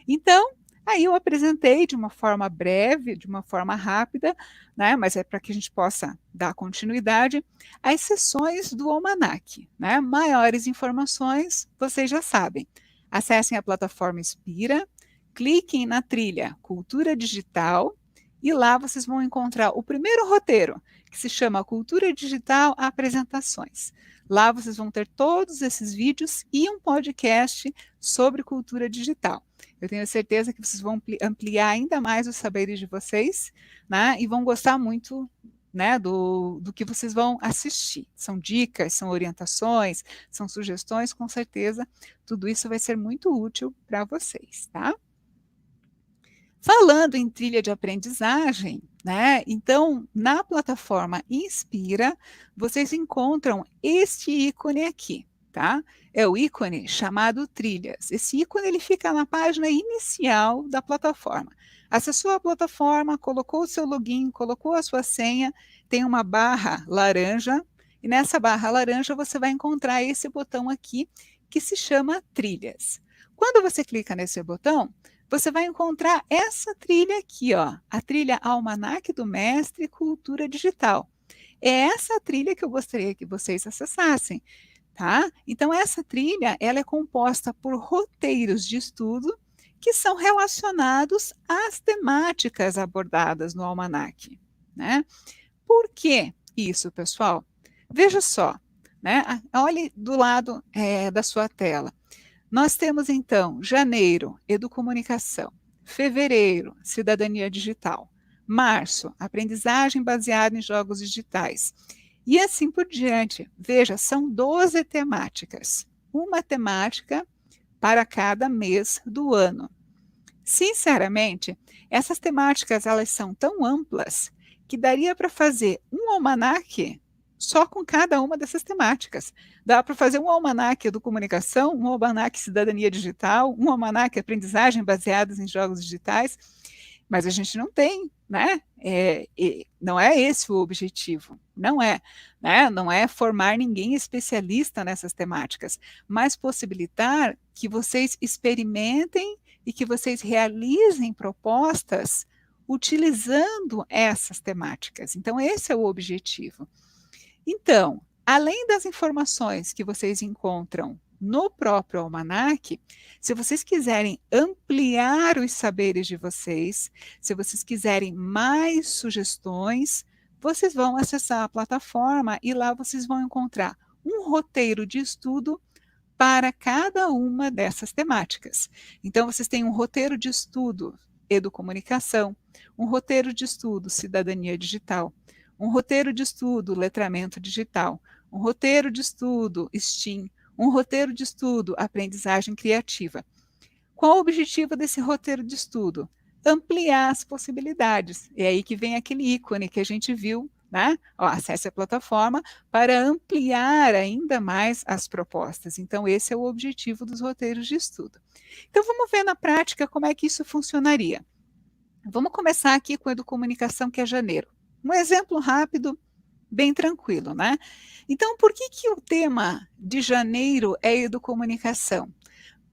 Então, aí eu apresentei de uma forma breve, de uma forma rápida, né, mas é para que a gente possa dar continuidade às sessões do Almanac, né? Maiores informações, vocês já sabem. Acessem a plataforma Inspira, cliquem na trilha Cultura Digital e lá vocês vão encontrar o primeiro roteiro, que se chama Cultura Digital Apresentações. Lá vocês vão ter todos esses vídeos e um podcast sobre cultura digital. Eu tenho certeza que vocês vão ampliar ainda mais os saberes de vocês, né? E vão gostar muito, né, do que vocês vão assistir. São dicas, são orientações, são sugestões, com certeza. Tudo isso vai ser muito útil para vocês, tá? Falando em trilha de aprendizagem, né? Então, na plataforma Inspira, vocês encontram este ícone aqui, tá? É o ícone chamado Trilhas. Esse ícone ele fica na página inicial da plataforma. Acessou a plataforma, colocou o seu login, colocou a sua senha, tem uma barra laranja, e nessa barra laranja você vai encontrar esse botão aqui que se chama Trilhas. Quando você clica nesse botão, você vai encontrar essa trilha aqui, ó, a trilha Almanac do Mestre Cultura Digital. É essa trilha que eu gostaria que vocês acessassem, tá? Então, essa trilha, ela é composta por roteiros de estudo que são relacionados às temáticas abordadas no Almanac, né? Por que isso, pessoal? Veja só, né? Olhe do lado da sua tela. Nós temos, então, janeiro, educomunicação, fevereiro, cidadania digital, março, aprendizagem baseada em jogos digitais, e assim por diante. Veja, são 12 temáticas, uma temática para cada mês do ano. Sinceramente, essas temáticas elas são tão amplas que daria para fazer um almanaque só com cada uma dessas temáticas. Dá para fazer um almanaque educomunicação, um almanaque cidadania digital, um almanaque aprendizagem baseadas em jogos digitais, mas a gente não tem, né? Não é esse o objetivo, não é, né? Não é formar ninguém especialista nessas temáticas, mas possibilitar que vocês experimentem e que vocês realizem propostas utilizando essas temáticas. Então, esse é o objetivo. Então, além das informações que vocês encontram no próprio almanaque, se vocês quiserem ampliar os saberes de vocês, se vocês quiserem mais sugestões, vocês vão acessar a plataforma e lá vocês vão encontrar um roteiro de estudo para cada uma dessas temáticas. Então, vocês têm um roteiro de estudo educomunicação, um roteiro de estudo cidadania digital, um roteiro de estudo letramento digital, um roteiro de estudo STEAM, um roteiro de estudo aprendizagem criativa. Qual o objetivo desse roteiro de estudo? Ampliar as possibilidades. É aí que vem aquele ícone que a gente viu, né? Acesse a plataforma para ampliar ainda mais as propostas. Então, esse é o objetivo dos roteiros de estudo. Então, vamos ver na prática como é que isso funcionaria. Vamos começar aqui com a educomunicação, que é janeiro. Um exemplo rápido, bem tranquilo, né? Então, por que o tema de janeiro é educomunicação?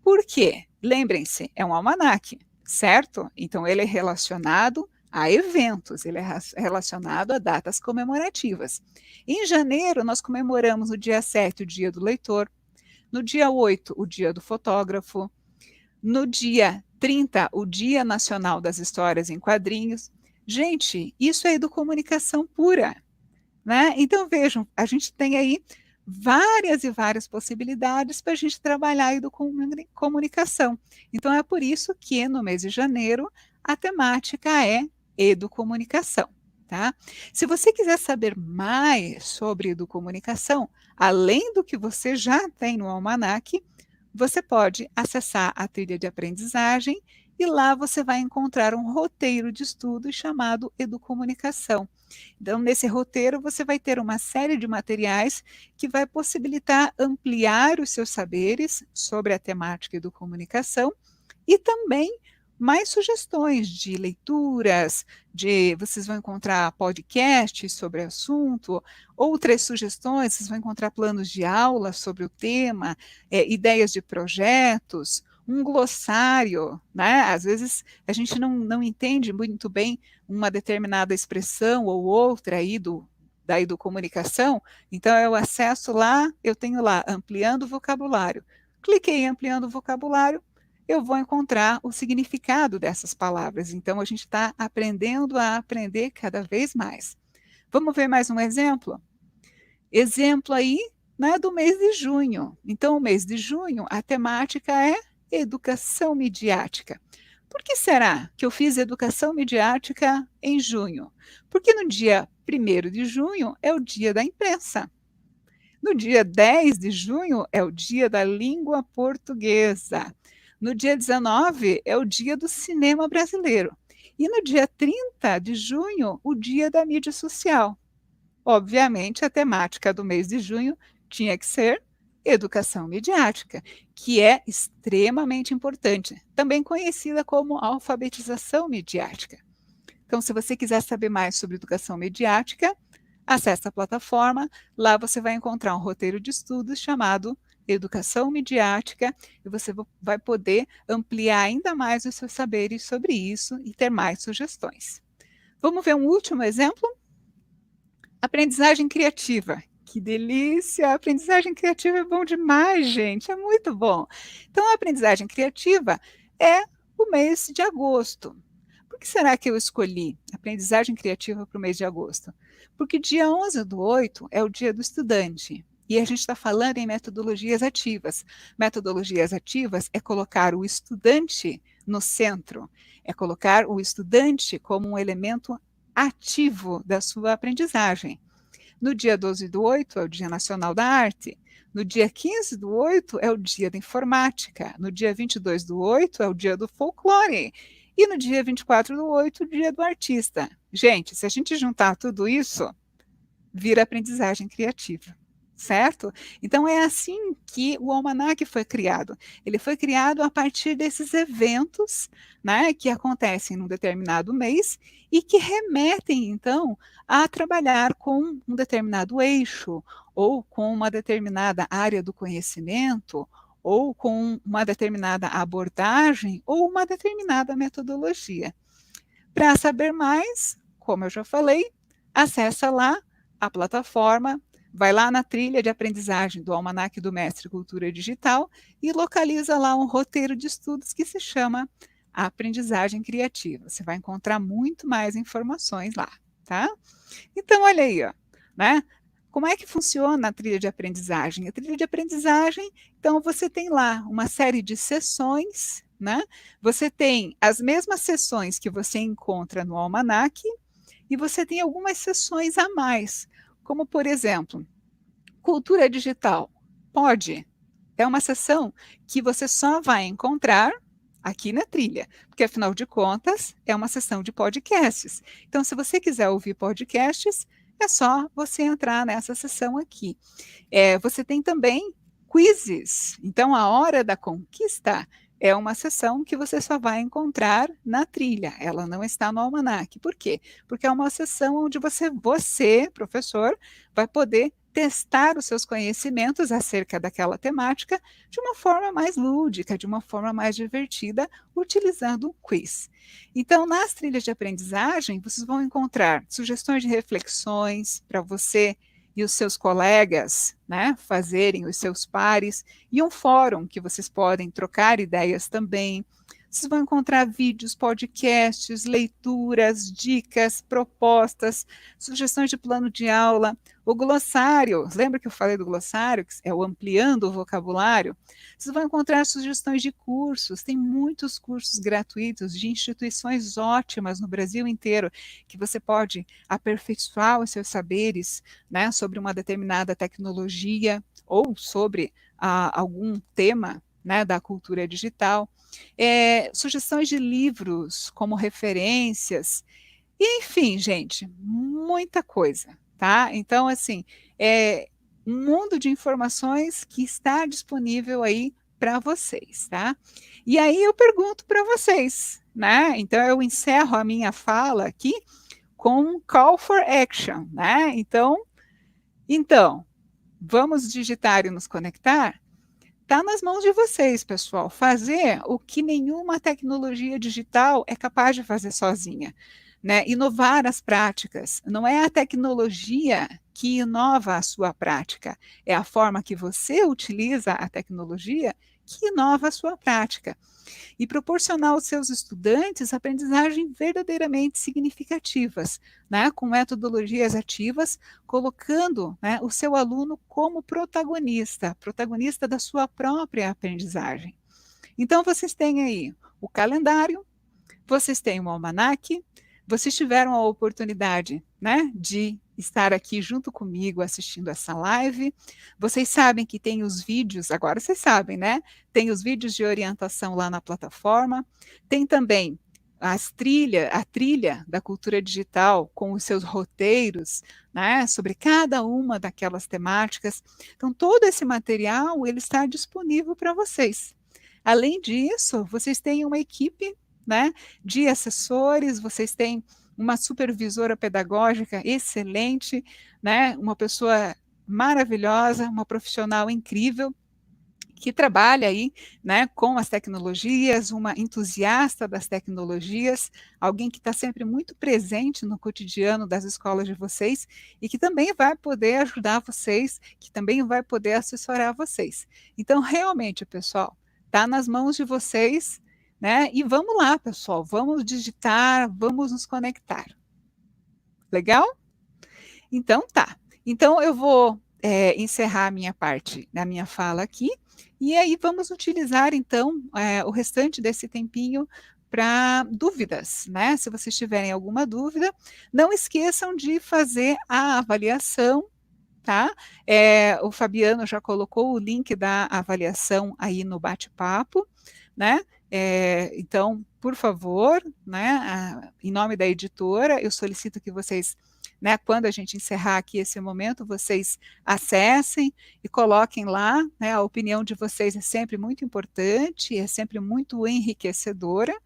Por quê? Lembrem-se, é um almanaque, certo? Então, ele é relacionado a eventos, ele é relacionado a datas comemorativas. Em janeiro, nós comemoramos no dia 7 o Dia do Leitor, no dia 8 o Dia do Fotógrafo, no dia 30 o Dia Nacional das Histórias em Quadrinhos. Gente, isso é educomunicação pura, né? Então, vejam, a gente tem aí várias e várias possibilidades para a gente trabalhar a educomunicação. Então, é por isso que no mês de janeiro a temática é educomunicação, tá? Se você quiser saber mais sobre educomunicação, além do que você já tem no almanaque, você pode acessar a trilha de aprendizagem e lá você vai encontrar um roteiro de estudo chamado Educomunicação. Então, nesse roteiro, você vai ter uma série de materiais que vai possibilitar ampliar os seus saberes sobre a temática educomunicação e também mais sugestões de leituras, vocês vão encontrar podcasts sobre o assunto, outras sugestões, vocês vão encontrar planos de aula sobre o tema, ideias de projetos, um glossário, né? Às vezes a gente não entende muito bem uma determinada expressão ou outra aí da educomunicação, então eu acesso lá, eu tenho lá ampliando o vocabulário. Cliquei em ampliando o vocabulário, eu vou encontrar o significado dessas palavras. Então, a gente está aprendendo a aprender cada vez mais. Vamos ver mais um exemplo? Exemplo aí, né, do mês de junho. Então, o mês de junho, a temática é educação midiática. Por que será que eu fiz educação midiática em junho? Porque no dia 1º de junho é o dia da imprensa. No dia 10 de junho é o dia da língua portuguesa. No dia 19 é o dia do cinema brasileiro. E no dia 30 de junho, o dia da mídia social. Obviamente, a temática do mês de junho tinha que ser educação midiática, que é extremamente importante, também conhecida como alfabetização midiática. Então, se você quiser saber mais sobre educação midiática, acesse a plataforma, lá você vai encontrar um roteiro de estudos chamado Educação Midiática, e você vai poder ampliar ainda mais os seus saberes sobre isso e ter mais sugestões. Vamos ver um último exemplo? Aprendizagem criativa. Que delícia! A aprendizagem criativa é bom demais, gente, é muito bom. Então, a aprendizagem criativa é o mês de agosto. Por que será que eu escolhi aprendizagem criativa para o mês de agosto? Porque dia 11/8 é o dia do estudante. E a gente está falando em metodologias ativas. Metodologias ativas é colocar o estudante no centro, é colocar o estudante como um elemento ativo da sua aprendizagem. No dia 12/8 é o Dia Nacional da Arte. No dia 15/8 é o Dia da Informática. No dia 22/8 é o Dia do Folclore. E no dia 24/8, o Dia do Artista. Gente, se a gente juntar tudo isso, vira aprendizagem criativa, certo? Então é assim que o almanaque foi criado. Ele foi criado a partir desses eventos, né, que acontecem num determinado mês e que remetem, então, a trabalhar com um determinado eixo, ou com uma determinada área do conhecimento, ou com uma determinada abordagem, ou uma determinada metodologia. Para saber mais, como eu já falei, acessa lá a plataforma, vai lá na trilha de aprendizagem do Almanaque do Mestre Cultura Digital e localiza lá um roteiro de estudos que se chama Aprendizagem Criativa. Você vai encontrar muito mais informações lá, tá? Então, olha aí, ó, né? Como é que funciona a trilha de aprendizagem? A trilha de aprendizagem, então, você tem lá uma série de sessões, né? Você tem as mesmas sessões que você encontra no almanaque e você tem algumas sessões a mais, como, por exemplo, cultura digital. Pode. É uma sessão que você só vai encontrar aqui na trilha, porque afinal de contas é uma sessão de podcasts. Então, se você quiser ouvir podcasts, é só você entrar nessa sessão aqui. Você tem também quizzes. Então, a Hora da Conquista é uma sessão que você só vai encontrar na trilha. Ela não está no almanaque. Por quê? Porque é uma sessão onde você, professor, vai poder testar os seus conhecimentos acerca daquela temática de uma forma mais lúdica, de uma forma mais divertida, utilizando um quiz. Então, nas trilhas de aprendizagem, vocês vão encontrar sugestões de reflexões para você e os seus colegas, né, fazerem, os seus pares, e um fórum que vocês podem trocar ideias também. Vocês vão encontrar vídeos, podcasts, leituras, dicas, propostas, sugestões de plano de aula, o glossário. Lembra que eu falei do glossário, que é o ampliando o vocabulário? Vocês vão encontrar sugestões de cursos. Tem muitos cursos gratuitos de instituições ótimas no Brasil inteiro, que você pode aperfeiçoar os seus saberes, né, sobre uma determinada tecnologia ou sobre algum tema, né, da cultura digital. Sugestões de livros como referências, e, enfim, gente, muita coisa, tá? Então, assim, é um mundo de informações que está disponível aí para vocês, tá? E aí eu pergunto para vocês, né? Então eu encerro a minha fala aqui com um call for action, né? Então, vamos digitar e nos conectar? Está nas mãos de vocês, pessoal, fazer o que nenhuma tecnologia digital é capaz de fazer sozinha, né? Inovar as práticas. Não é a tecnologia que inova a sua prática, é a forma que você utiliza a tecnologia que inova a sua prática. E proporcionar aos seus estudantes aprendizagens verdadeiramente significativas, né, com metodologias ativas, colocando, né, o seu aluno como protagonista da sua própria aprendizagem. Então, vocês têm aí o calendário, vocês têm o almanaque, vocês tiveram a oportunidade, né, de estar aqui junto comigo assistindo essa live. Vocês sabem que tem os vídeos, agora vocês sabem, né? Tem os vídeos de orientação lá na plataforma. Tem também a trilha da cultura digital com os seus roteiros, né, sobre cada uma daquelas temáticas. Então, todo esse material ele está disponível para vocês. Além disso, vocês têm uma equipe, né, de assessores, vocês têm uma supervisora pedagógica excelente, né, uma pessoa maravilhosa, uma profissional incrível, que trabalha aí, né, com as tecnologias, uma entusiasta das tecnologias, alguém que está sempre muito presente no cotidiano das escolas de vocês e que também vai poder ajudar vocês, que também vai poder assessorar vocês. Então, realmente, pessoal, está nas mãos de vocês, né? E vamos lá, pessoal, vamos digitar, vamos nos conectar. Legal? Então, tá. Então, eu vou encerrar a minha parte, a minha fala aqui, e aí vamos utilizar, então, o restante desse tempinho para dúvidas, né? Se vocês tiverem alguma dúvida, não esqueçam de fazer a avaliação, tá? O Fabiano já colocou o link da avaliação aí no bate-papo, né? Então, por favor, né, em nome da editora, eu solicito que vocês né, quando a gente encerrar aqui esse momento, vocês acessem e coloquem lá, né, a opinião de vocês é sempre muito importante, é sempre muito enriquecedora,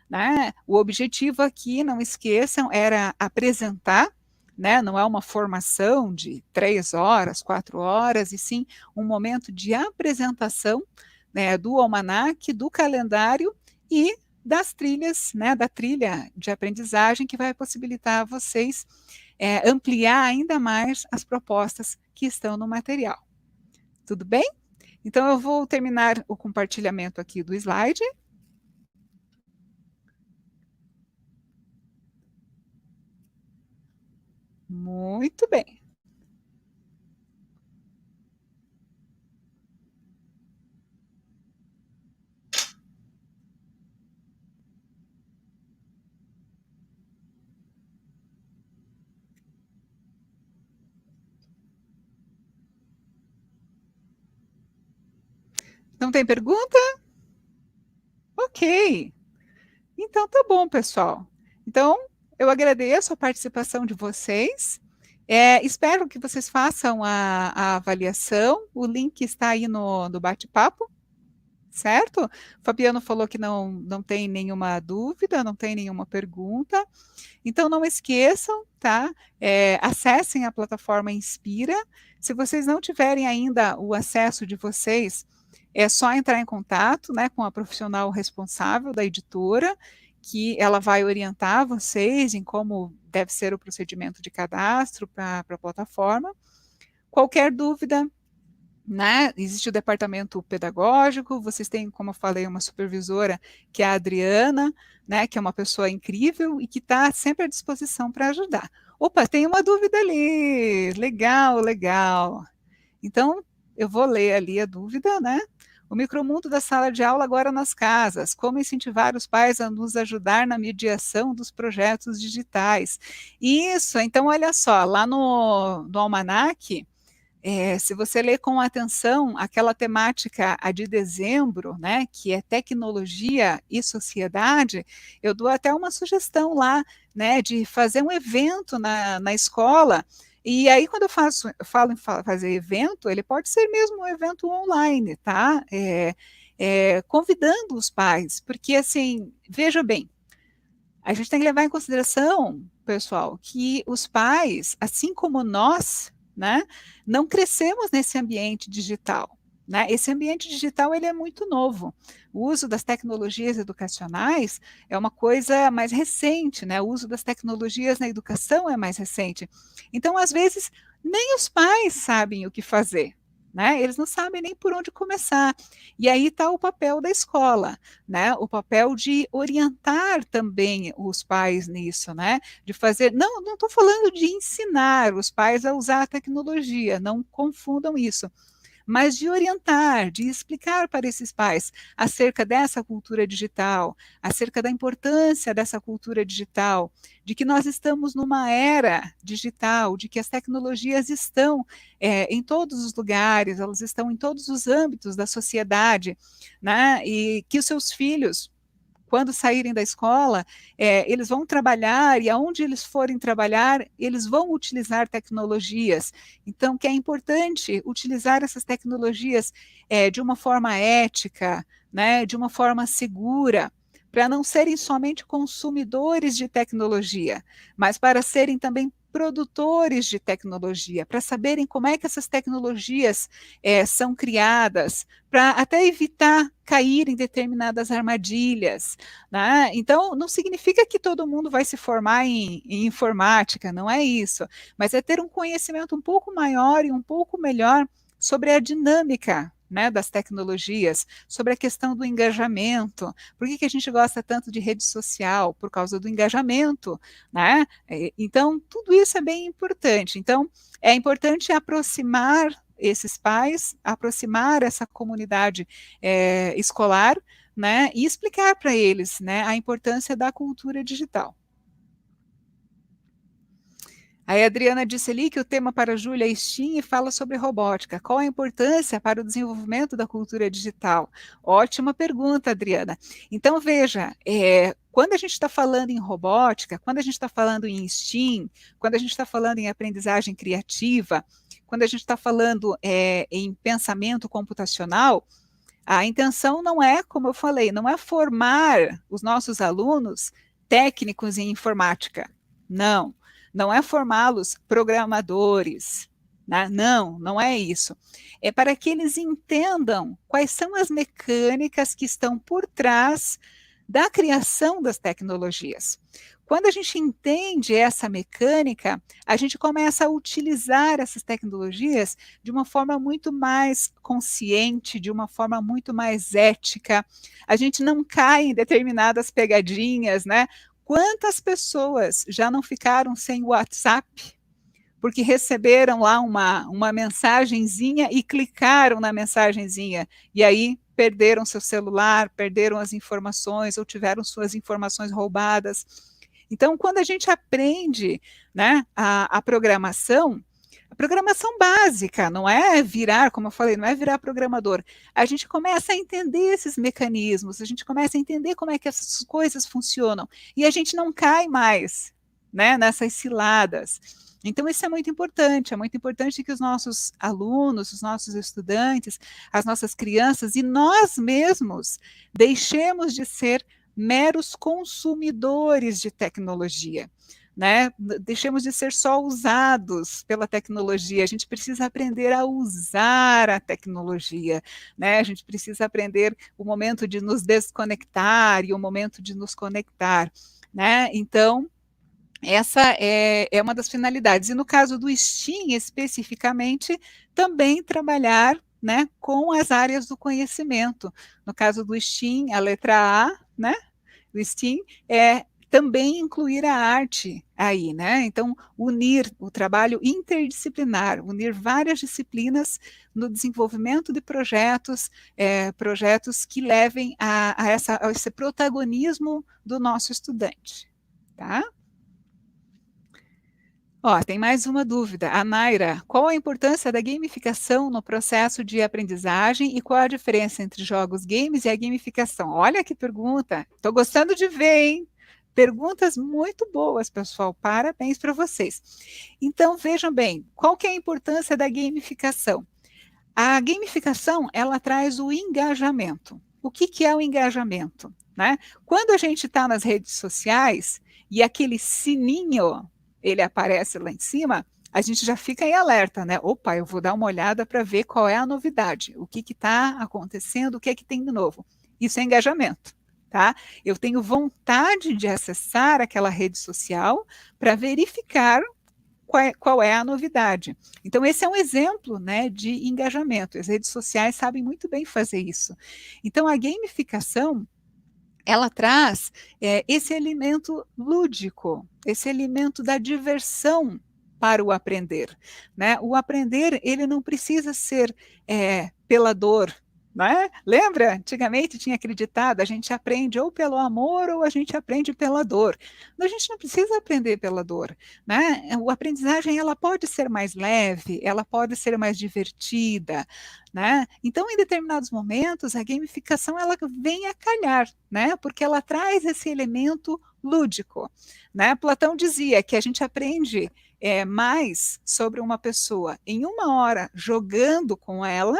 né? O objetivo aqui, não esqueçam, era apresentar, né? Não é uma formação de 3 horas, 4 horas, e sim um momento de apresentação, né, do almanaque, do calendário e das trilhas, né, da trilha de aprendizagem que vai possibilitar a vocês ampliar ainda mais as propostas que estão no material. Tudo bem? Então eu vou terminar o compartilhamento aqui do slide. Muito bem. Não tem pergunta? Ok. Então tá bom, pessoal. Então, eu agradeço a participação de vocês. Espero que vocês façam a avaliação. O link está aí no bate-papo, certo? O Fabiano falou que não tem nenhuma dúvida, não tem nenhuma pergunta. Então, não esqueçam, tá? Acessem a plataforma Inspira. Se vocês não tiverem ainda o acesso de vocês, é só entrar em contato, né, com a profissional responsável da editora, que ela vai orientar vocês em como deve ser o procedimento de cadastro para a plataforma. Qualquer dúvida, né, existe o departamento pedagógico, vocês têm, como eu falei, uma supervisora, que é a Adriana, né, que é uma pessoa incrível e que está sempre à disposição para ajudar. Opa, tem uma dúvida ali, legal, legal. Então, eu vou ler ali a dúvida, né? O micromundo da sala de aula agora nas casas. Como incentivar os pais a nos ajudar na mediação dos projetos digitais? Isso, então olha só, lá no Almanac, se você ler com atenção aquela temática a de dezembro, né, que é tecnologia e sociedade, eu dou até uma sugestão lá, né, de fazer um evento na escola. E aí, quando falo em fazer evento, ele pode ser mesmo um evento online, tá? Convidando os pais, porque assim, veja bem, a gente tem que levar em consideração, pessoal, que os pais, assim como nós, né, não crescemos nesse ambiente digital. Né? Esse ambiente digital ele é muito novo. O uso das tecnologias educacionais é uma coisa mais recente, né? O uso das tecnologias na educação é mais recente. Então, às vezes, nem os pais sabem o que fazer. Né? Eles não sabem nem por onde começar. E aí está o papel da escola, né? O papel de orientar também os pais nisso, né? De fazer. Não estou falando de ensinar os pais a usar a tecnologia, não confundam isso, mas de orientar, de explicar para esses pais acerca dessa cultura digital, acerca da importância dessa cultura digital, de que nós estamos numa era digital, de que as tecnologias estão em todos os lugares, elas estão em todos os âmbitos da sociedade, né? E que os seus filhos, quando saírem da escola, eles vão trabalhar e aonde eles forem trabalhar, eles vão utilizar tecnologias. Então, que é importante utilizar essas tecnologias de uma forma ética, né, de uma forma segura, para não serem somente consumidores de tecnologia, mas para serem também produtores de tecnologia, para saberem como é que essas tecnologias são criadas, para até evitar cair em determinadas armadilhas. Né? Então, não significa que todo mundo vai se formar em informática, não é isso, mas é ter um conhecimento um pouco maior e um pouco melhor sobre a dinâmica, né, das tecnologias, sobre a questão do engajamento. Por que a gente gosta tanto de rede social? Por causa do engajamento, né? Então, tudo isso é bem importante. Então, é importante aproximar esses pais, aproximar essa comunidade escolar, né, e explicar para eles, né, a importância da cultura digital. Aí a Adriana disse ali que o tema para a Júlia é STEAM e fala sobre robótica. Qual a importância para o desenvolvimento da cultura digital? Ótima pergunta, Adriana. Então, veja, quando a gente está falando em robótica, quando a gente está falando em STEAM, quando a gente está falando em aprendizagem criativa, quando a gente está falando em pensamento computacional, a intenção não é, como eu falei, não é formar os nossos alunos técnicos em informática. Não, não é formá-los programadores. Né? Não, não é isso. É para que eles entendam quais são as mecânicas que estão por trás da criação das tecnologias. Quando a gente entende essa mecânica, a gente começa a utilizar essas tecnologias de uma forma muito mais consciente, de uma forma muito mais ética. A gente não cai em determinadas pegadinhas, né? Quantas pessoas já não ficaram sem WhatsApp porque receberam lá uma mensagenzinha e clicaram na mensagenzinha, e aí perderam seu celular, perderam as informações ou tiveram suas informações roubadas. Então, quando a gente aprende, né, a programação básica, não é virar, como eu falei, não é virar programador. A gente começa a entender esses mecanismos, a gente começa a entender como é que essas coisas funcionam, e a gente não cai mais, né, nessas ciladas. Então, isso é muito importante que os nossos alunos, os nossos estudantes, as nossas crianças e nós mesmos deixemos de ser meros consumidores de tecnologia, né? Deixemos de ser só usados pela tecnologia, a gente precisa aprender a usar a tecnologia, né? A gente precisa aprender o momento de nos desconectar e o momento de nos conectar, né? Então, essa é uma das finalidades. E no caso do STEAM, especificamente, também trabalhar, né, com as áreas do conhecimento. No caso do STEAM, a letra A, né, do STEAM, é também incluir a arte aí, né? Então, unir o trabalho interdisciplinar, unir várias disciplinas no desenvolvimento de projetos, projetos que levem a esse protagonismo do nosso estudante, tá? Ó, tem mais uma dúvida. A Naira, qual a importância da gamificação no processo de aprendizagem e qual a diferença entre jogos games e a gamificação? Olha que pergunta. Estou gostando de ver, hein? Perguntas muito boas, pessoal. Parabéns para vocês. Então, vejam bem, qual que é a importância da gamificação? A gamificação, ela traz o engajamento. O que é o engajamento? Né? Quando a gente está nas redes sociais e aquele sininho ele aparece lá em cima, a gente já fica em alerta, né? Opa, eu vou dar uma olhada para ver qual é a novidade, o que está acontecendo, o que é que tem de novo. Isso é engajamento, tá? Eu tenho vontade de acessar aquela rede social para verificar qual é a novidade. Então, esse é um exemplo, né, de engajamento. As redes sociais sabem muito bem fazer isso. Então, a gamificação ela traz esse elemento lúdico, esse elemento da diversão para o aprender, né? O aprender ele não precisa ser pela dor, né? Lembra? Antigamente tinha acreditado, a gente aprende ou pelo amor ou a gente aprende pela dor. A gente não precisa aprender pela dor, né? A aprendizagem ela pode ser mais leve, ela pode ser mais divertida, né? Então, em determinados momentos, a gamificação ela vem a calhar, né? Porque ela traz esse elemento lúdico, né? Platão dizia que a gente aprende mais sobre uma pessoa em uma hora jogando com ela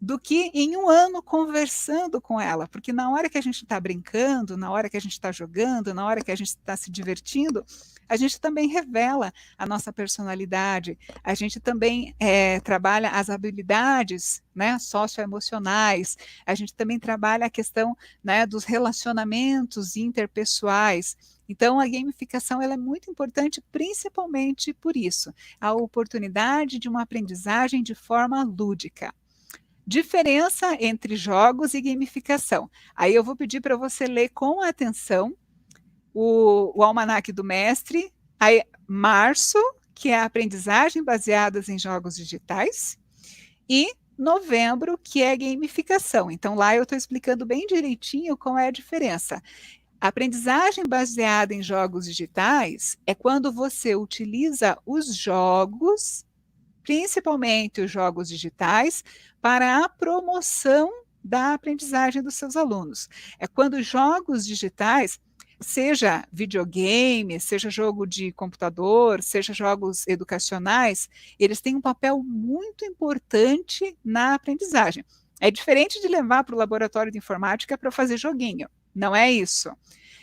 do que em um ano conversando com ela, porque na hora que a gente está brincando, na hora que a gente está jogando, na hora que a gente está se divertindo, a gente também revela a nossa personalidade, a gente também trabalha as habilidades, né, socioemocionais, a gente também trabalha a questão, né, dos relacionamentos interpessoais. Então, a gamificação ela é muito importante, principalmente por isso, a oportunidade de uma aprendizagem de forma lúdica. Diferença entre jogos e gamificação. Aí eu vou pedir para você ler com atenção o Almanaque do Mestre, aí, março, que é a aprendizagem baseadas em jogos digitais, e novembro, que é gamificação. Então, lá eu estou explicando bem direitinho qual é a diferença. A aprendizagem baseada em jogos digitais é quando você utiliza os jogos, principalmente os jogos digitais, para a promoção da aprendizagem dos seus alunos. É quando jogos digitais, seja videogame, seja jogo de computador, seja jogos educacionais, eles têm um papel muito importante na aprendizagem. É diferente de levar para o laboratório de informática para fazer joguinho. Não é isso.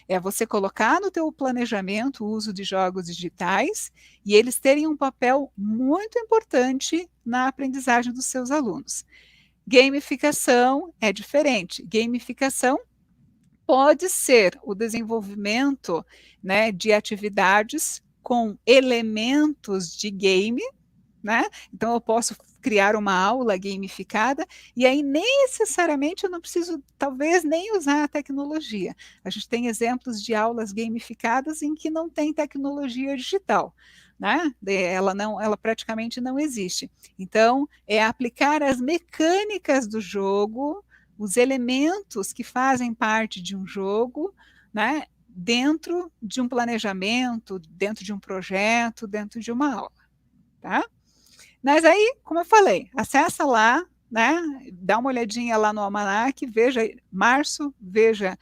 É você colocar no teu planejamento o uso de jogos digitais e eles terem um papel muito importante na aprendizagem dos seus alunos. Gamificação é diferente. Gamificação pode ser o desenvolvimento, né, de atividades com elementos de game, né? Então eu posso criar uma aula gamificada e aí necessariamente eu não preciso talvez nem usar a tecnologia. A gente tem exemplos de aulas gamificadas em que não tem tecnologia digital, né? Ela praticamente não existe. Então é aplicar as mecânicas do jogo, os elementos que fazem parte de um jogo, né? Dentro de um planejamento, dentro de um projeto, dentro de uma aula, tá? Mas aí, como eu falei, acessa lá, né? Dá uma olhadinha lá no almanac, veja março, veja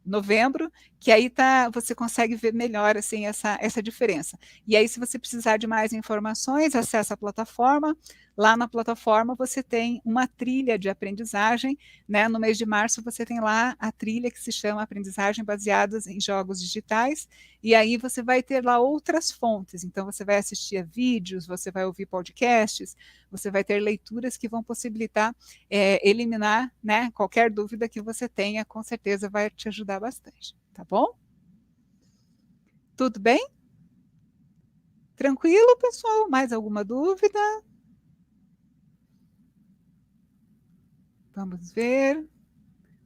novembro, que aí você consegue ver melhor assim essa diferença. E aí, se você precisar de mais informações, acessa a plataforma. Lá na plataforma você tem uma trilha de aprendizagem, né? No mês de março você tem lá a trilha que se chama Aprendizagem Baseadas em Jogos Digitais, e aí você vai ter lá outras fontes. Então você vai assistir a vídeos, você vai ouvir podcasts, você vai ter leituras que vão possibilitar eliminar, né, qualquer dúvida que você tenha, com certeza vai te ajudar bastante, tá bom? Tudo bem? Tranquilo, pessoal? Mais alguma dúvida? Vamos ver.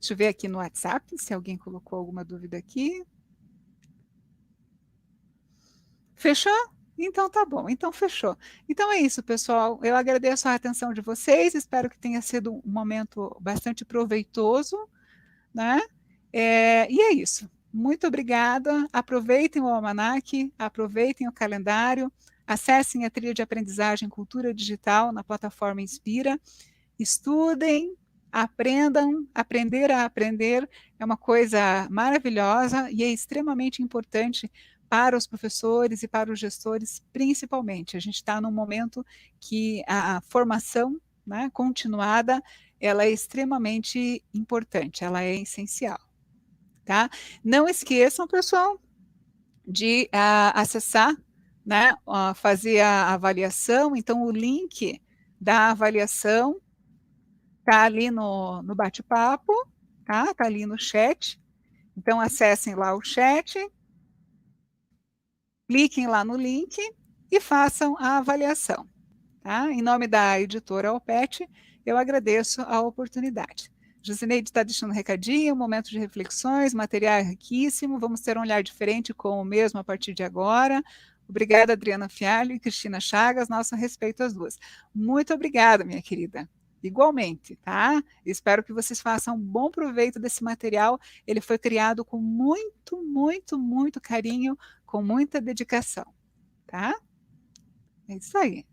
Deixa eu ver aqui no WhatsApp se alguém colocou alguma dúvida aqui. Fechou? Então tá bom, então fechou. Então é isso, pessoal. Eu agradeço a atenção de vocês, espero que tenha sido um momento bastante proveitoso, né? E é isso. Muito obrigada. Aproveitem o almanac, aproveitem o calendário, acessem a trilha de aprendizagem Cultura Digital na plataforma Inspira, estudem, aprendam, aprender a aprender é uma coisa maravilhosa e é extremamente importante para os professores e para os gestores, principalmente. A gente está num momento que a formação, né, continuada, ela é extremamente importante, ela é essencial. Tá? Não esqueçam, pessoal, de acessar, né, fazer a avaliação. Então, o link da avaliação está ali no bate-papo, tá? Está ali no chat. Então, acessem lá o chat, cliquem lá no link e façam a avaliação. Tá? Em nome da editora Alpete, eu agradeço a oportunidade. Josineide está deixando um recadinho, um momento de reflexões, material riquíssimo, vamos ter um olhar diferente com o mesmo a partir de agora. Obrigada, Adriana Fialho e Cristina Chagas, nosso respeito às duas. Muito obrigada, minha querida. Igualmente, tá? Espero que vocês façam um bom proveito desse material. Ele foi criado com muito, muito, muito carinho, com muita dedicação, tá? É isso aí.